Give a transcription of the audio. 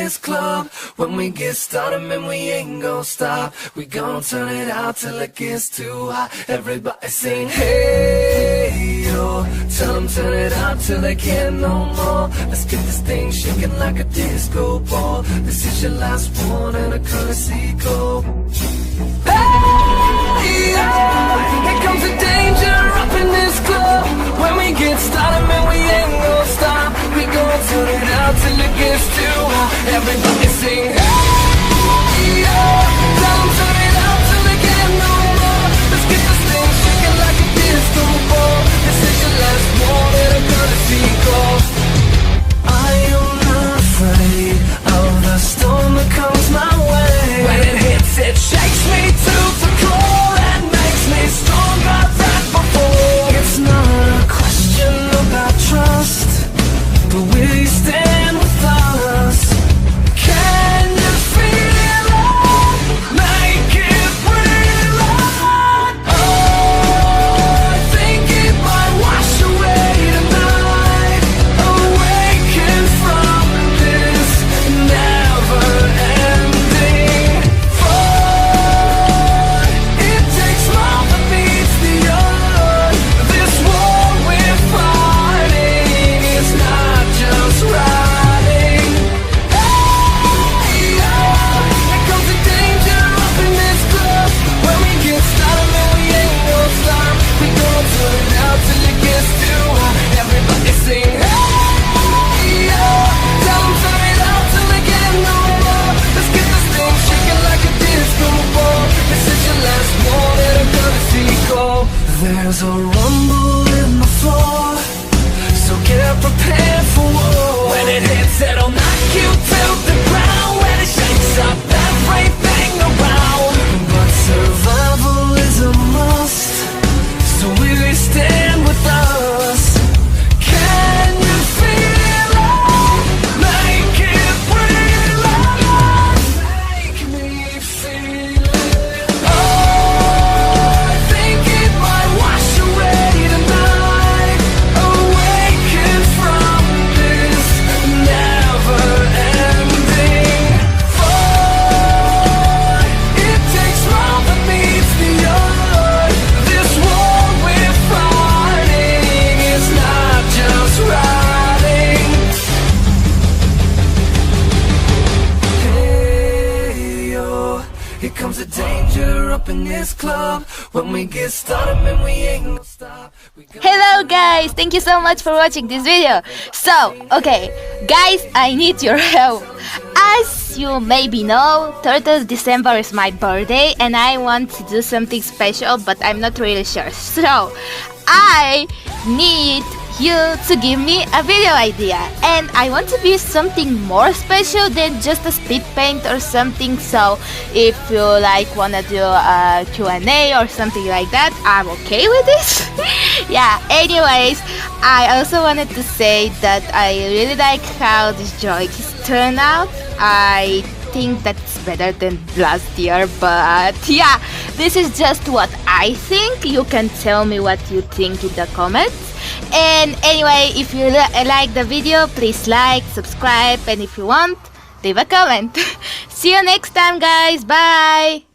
this club. When we get started, man, we ain't gon' stop. We gon' turn it out till it gets too hot. Everybody sing, hey, yo. Tell them turn it out till they can't no more. Let's get this thing shaking like a disco ball. This is your last one and a courtesy call. Hey, yo. Here comes the danger up in this club. When we get started, man, we ain't gon' stop. We gon' turn it out till it gets too hot. Everybody sing, hey, yo. Tell them turn it out till they can't no more. Let's get this thing shaking like a disco ball. This is your last one and a courtesy call. I am not afraid of the storm that comes my way. When it hits, it shakes me to the core and makes me stronger than before. It's not a question about trust, but will you stand with us? Can you feel it? Make it real. Oh, I think it might wash away tonight. Awaken from this never-ending fun. It takes love that beats the earth. This war we're fighting is not just riding. Hey, oh, here comes the danger up in this club. When we get started, man, we ain't gon' stop. We gon' turn it out till it gets too hot. Everybody sing, hey, oh. Tell them turn it out till they get no more. Let's get this thing shaking like a disco ball. This is your last one and a courtesy call. There's a rumble in the floor, so get prepared for war. When it hits, it'll knock you to the ground. When it shakes up everything around. But survival is a must, so will you stand with us? Can you feel it? Make it real. Make me feel it. Oh, I think it might wash away tonight. Awaken from this never-ending fun. It takes love that meets the earth. This war we're fighting is not just riding. Hey, yo, here comes the danger up in this club. When we get started, man, we ain't gonna stop. Hello guys, thank you so much for watching this video. So, okay, guys, I need your help. As you maybe know, 3rd of December is my birthday and I want to do something special, but I'm not really sure. So, I need you to give me a video idea, and I want to be something more special than just a speed paint or something. So if you like wanna do a Q&A or something like that, I'm okay with this. Yeah, anyways, I also wanted to say that I really like how this drawing is turned out. I think that's better than last year, but yeah, this is just what I think. You can tell me what you think in the comments. And anyway, if you like the video, please like, subscribe, and if you want, leave a comment. See you next time, guys. Bye.